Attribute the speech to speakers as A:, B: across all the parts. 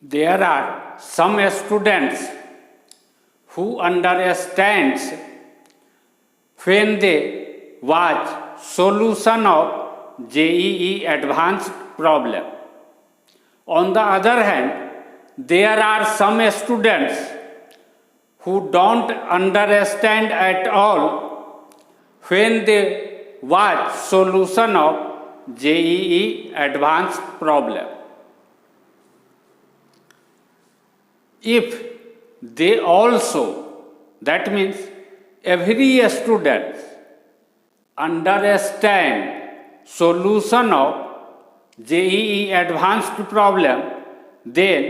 A: There are some students who understands when they watch solution of JEE advanced problem. On the other hand, there are some students who don't understand at all when they watch solution of JEE advanced problem. If they also, that means every student understand solution of JEE advanced problem, then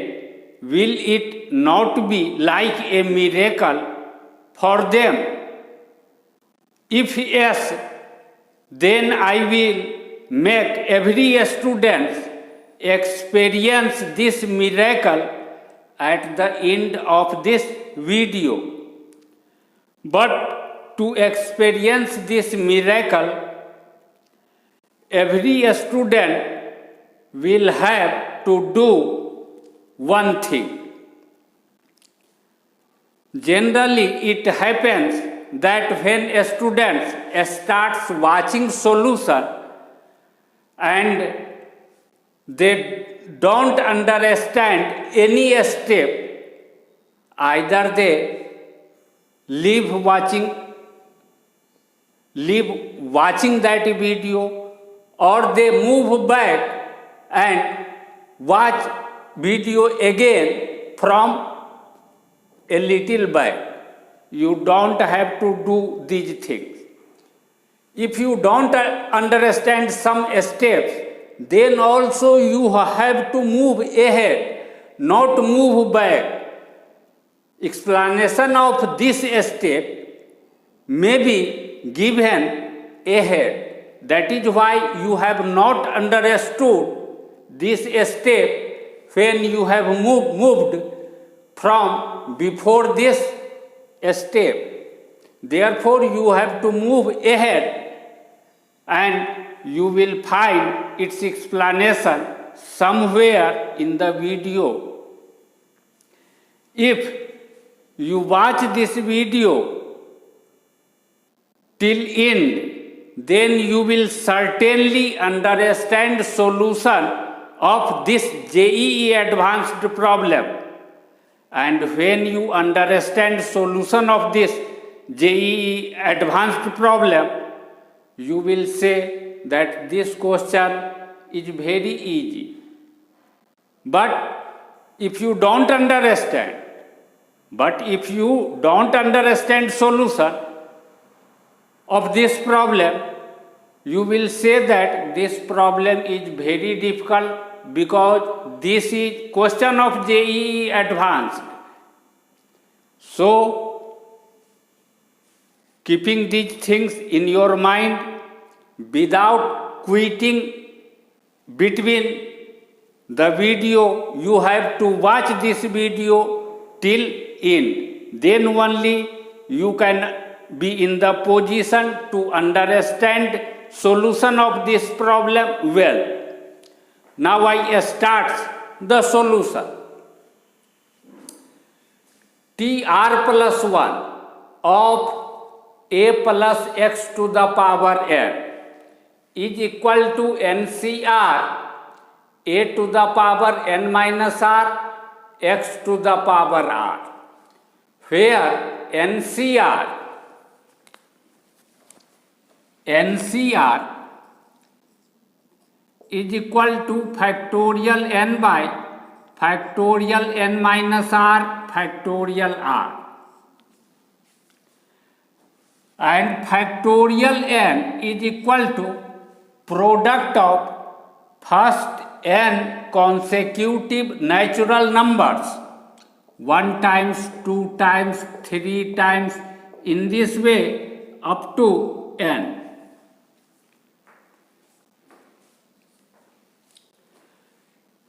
A: will it not be like a miracle for them? If yes, then I will make every student experience this miracle at the end of this video. But to experience this miracle, every student will have to do one thing. Generally, it happens that when a student starts watching solution and they don't understand any step, either they leave watching that video, or they move back and watch video again from a little back. You don't have to do these things. If you don't understand some steps, then also you have to move ahead, not move back. Explanation of this step may be given ahead. That is why you have not understood this step when you have moved from before this step. Therefore, you have to move ahead and you will find its explanation somewhere in the video. If you watch this video till end, then you will certainly understand solution of this JEE advanced problem. And when you understand solution of this JEE advanced problem, you will say that this question is very easy. But if you don't understand solution of this problem, you will say that this problem is very difficult because this is question of JEE advanced. So, keeping these things in your mind without quitting between the video, you have to watch this video till end. Then only you can be in the position to understand solution of this problem well. Now I start the solution. TR plus 1 of a plus x to the power n is equal to NCR a to the power n minus r x to the power r, where NCR is equal to factorial n by factorial n minus r factorial r, and factorial n is equal to product of first n consecutive natural numbers, 1 times, 2 times, 3 times, in this way up to n.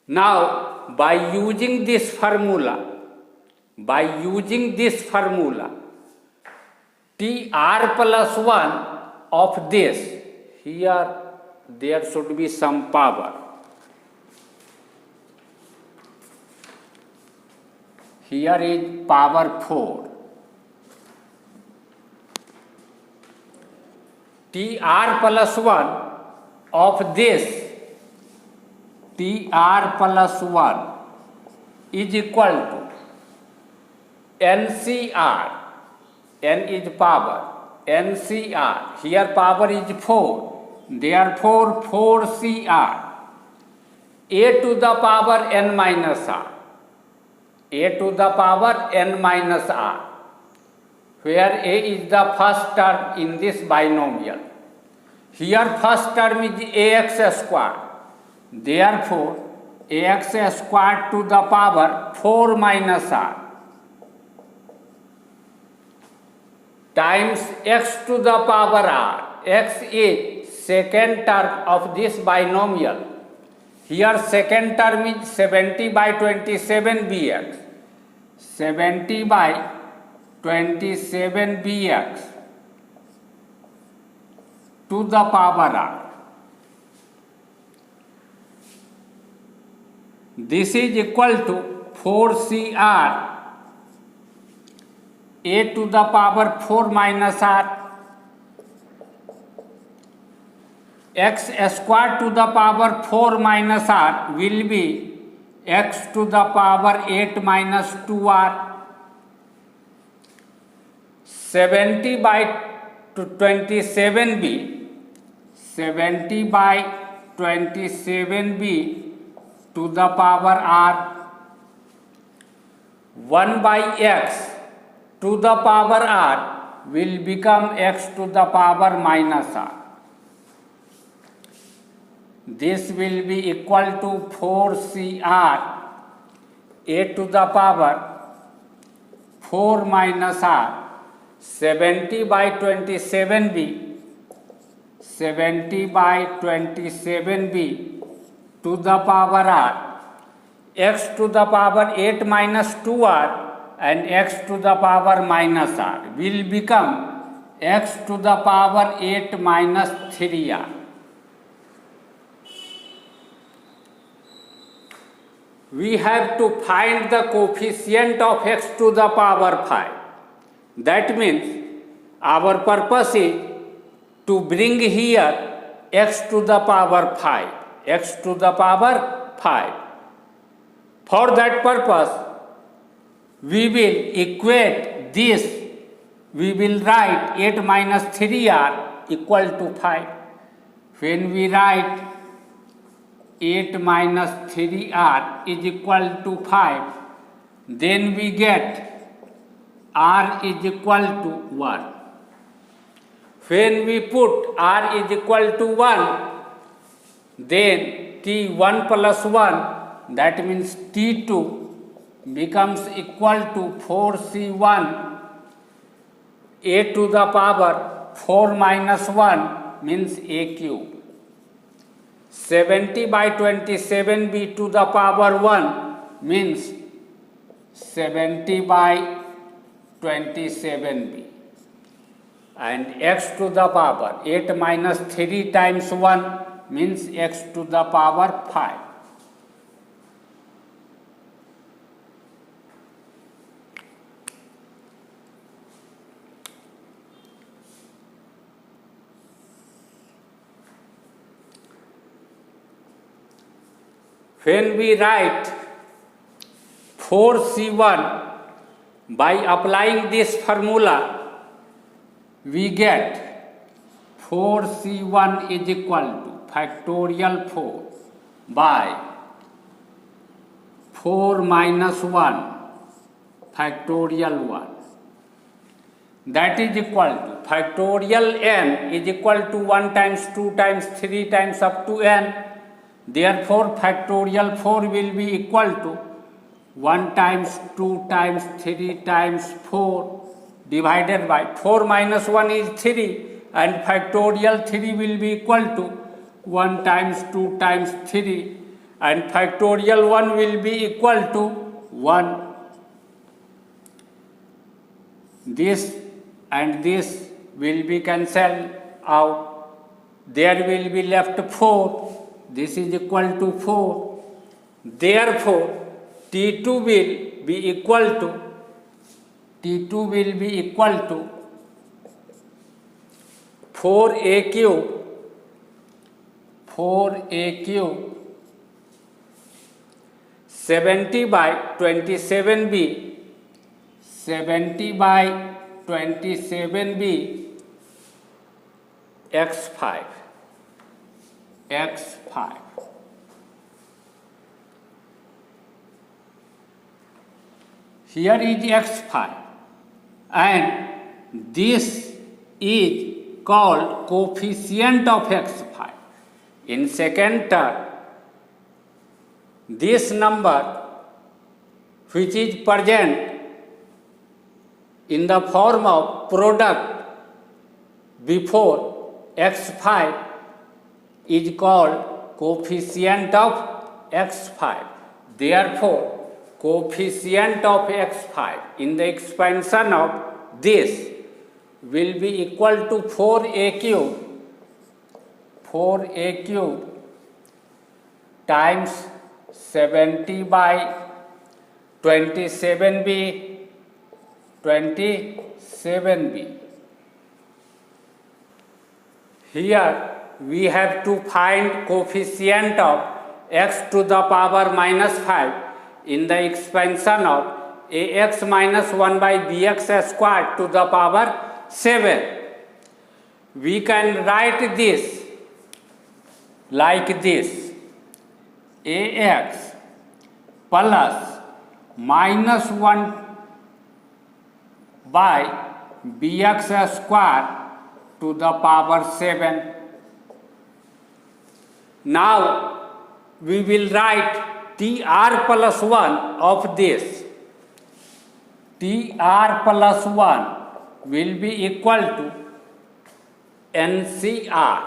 A: Now, by using this formula, TR plus 1 of this, here there should be some power. here is power 4. Tr plus 1 of this Tr plus 1 is equal to NCr. N is power. NCr. Here power is 4. Therefore 4Cr. A to the power n minus r. A to the power n minus r, where a is the first term in this binomial. Here first term is ax square. Therefore ax square to the power 4 minus r times x to the power r. X is second term of this binomial. Here second term is 70 by 27 bx. 70 by 27 bx to the power r. This is equal to 4Cr a to the power 4 minus r x square to the power 4 minus r will be x to the power 8 minus 2r. 70 by 27b 70 by 27b to the power r. 1 by x to the power r will become x to the power minus r. This will be equal to 4Cr a to the power 4 minus r. 70 by 27b 70 by 27b to the power r. X to the power 8 minus 2r and x to the power minus r will become x to the power 8 minus 3r. We have to find the coefficient of x to the power 5. That means our purpose is to bring here x to the power 5. X to the power 5. For that purpose, we will equate this. We will write 8 minus 3r equal to 5. When we write 8 minus 3r is equal to 5, then we get r is equal to 1. When we put r is equal to 1, then t1 plus 1, that means t2 becomes equal to 4c1 a to the power 4 minus 1 means a cube. 70 by 27b to the power 1 means 70 by 27b. And x to the power 8 minus 3 times 1 means x to the power 5. When we write 4c1 by applying this formula, we get 4c1 is equal to factorial 4 by 4 minus 1 factorial 1. That is equal to factorial n is equal to 1 times 2 times 3 times up to n. Therefore, factorial 4 will be equal to 1 times 2 times 3 times 4 divided by 4 minus 1 is 3 and factorial 3 will be equal to 1 times 2 times 3 and factorial 1 will be equal to 1. This and this will be cancelled out. There will be left 4. This is equal to 4. Therefore, T2 will be equal to T2 will be equal to 4a cube 70 by 27b x5 Here is x5 and this is called coefficient of x5. In second term, this number which is present in the form of product before x5 is called coefficient of x5. Therefore, coefficient of x5 in the expansion of this will be equal to 4a cube times 70 by 27b. Here we have to find coefficient of x to the power minus 5 in the expansion of ax minus 1 by bx squared to the power 7. We can write this like this: ax plus minus 1 by bx squared to the power 7. Now we will write TR plus 1 of this. TR plus 1 will be equal to NCR.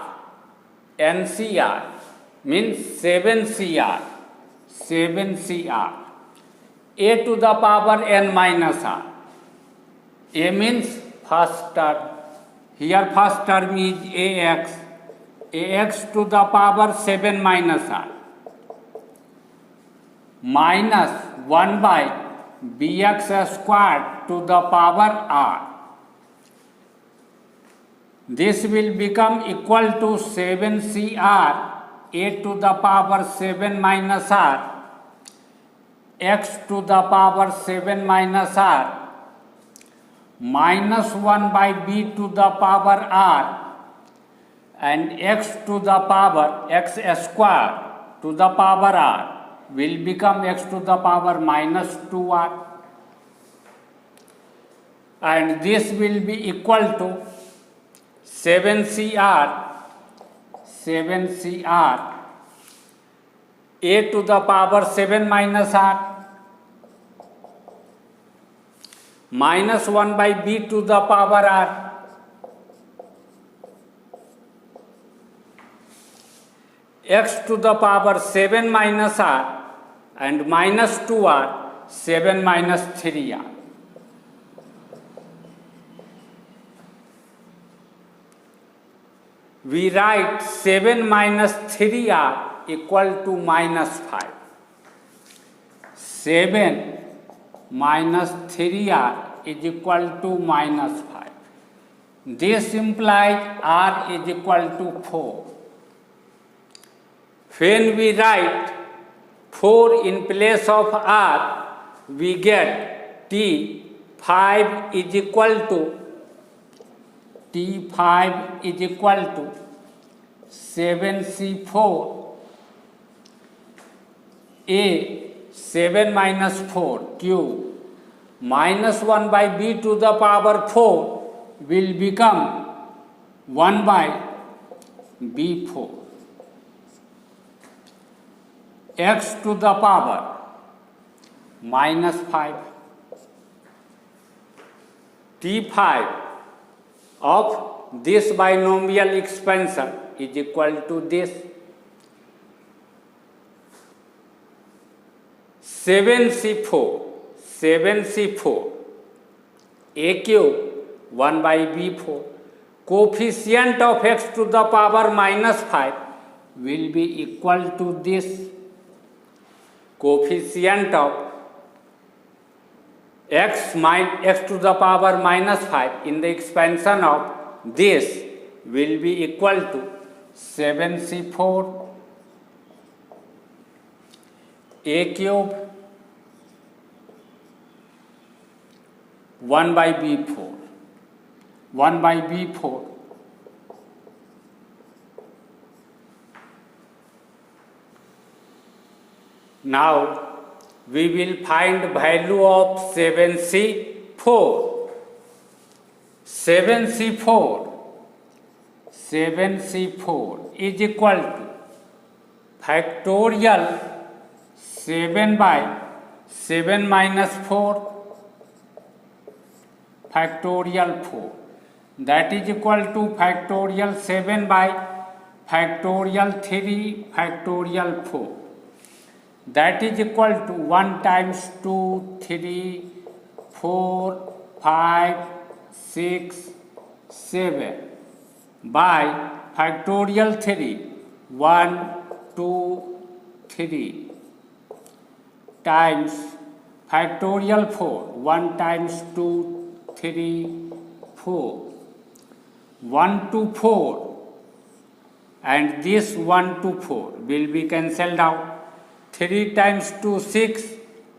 A: NCR means 7CR. A to the power n minus r. A means first term. Here first term is ax to the power 7 minus r minus 1 by bx squared to the power r. This will become equal to 7CR a to the power 7 minus r x to the power 7 minus r minus 1 by b to the power r and x to the power x square to the power r will become x to the power minus 2r, and this will be equal to 7CR a to the power 7 minus r minus 1 by b to the power r x to the power 7 minus r and minus 2r 7 minus 3r. We write 7 minus 3r equal to minus 5. 7 minus 3r is equal to minus 5. This implies r is equal to 4. When we write 4 in place of r, we get T5 is equal to 7C4 a 7 minus 4 cube minus 1 by b to the power 4 will become 1 by b4 x to the power minus 5. T5 of this binomial expansion is equal to this 7C4 a cube 1 by b4. Coefficient of x to the power minus 5 will be equal to this coefficient of x to the power minus 5 in the expansion of this will be equal to 7c4 a cube 1 by b4 Now we will find value of 7c4. 7c4 is equal to factorial 7 by 7 minus 4 factorial 4, that is equal to factorial 7 by factorial 3 factorial 4, that is equal to 1 times 2 3 4 5 6 7 by factorial 3 1 2 3 times factorial 4 1 times 2 3 4 1 to 4 and this 1 to 4 will be cancelled out. 3 times 2 6,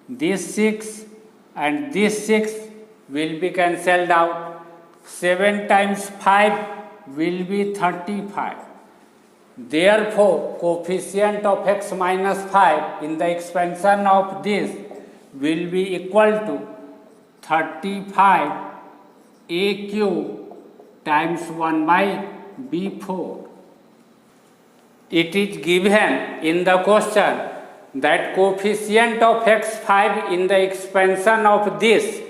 A: this 6 and this 6 will be cancelled out. 7 times 5 will be 35. Therefore, coefficient of x minus 5 in the expansion of this will be equal to 35 a cube times 1 by b4. It is given in the question that coefficient of x5 in the expansion of this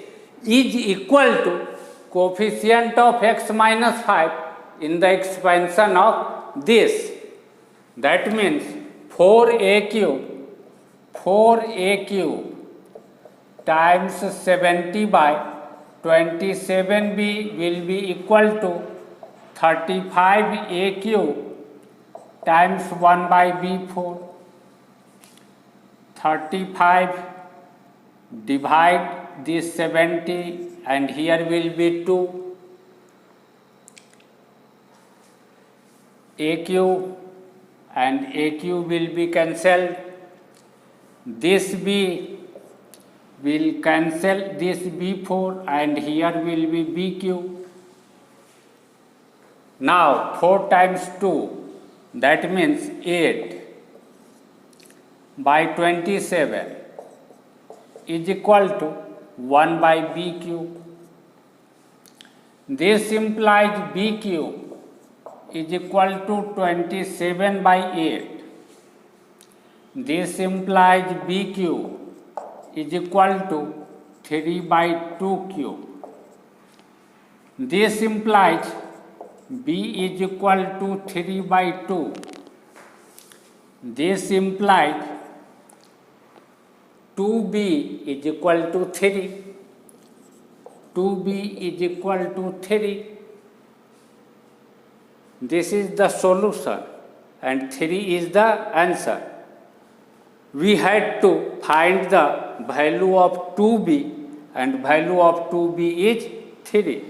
A: is equal to coefficient of x minus 5 in the expansion of this. That means 4a cube times 70 by 27b will be equal to 35a cube times 1 by b4. 35 divide this 70 and here will be 2 a cube and a cube will be cancelled. This b will cancel this b4 and here will be b cube. Now 4 times 2, that means 8 by 27 is equal to 1 by b cube. This implies b cube is equal to 27 by 8. This implies b cube is equal to 3 by 2 cube. This implies b is equal to 3 by 2. This implies 2b is equal to 3. 2b is equal to 3. This is the solution and 3 is the answer. We had to find the value of 2b and value of 2b is 3.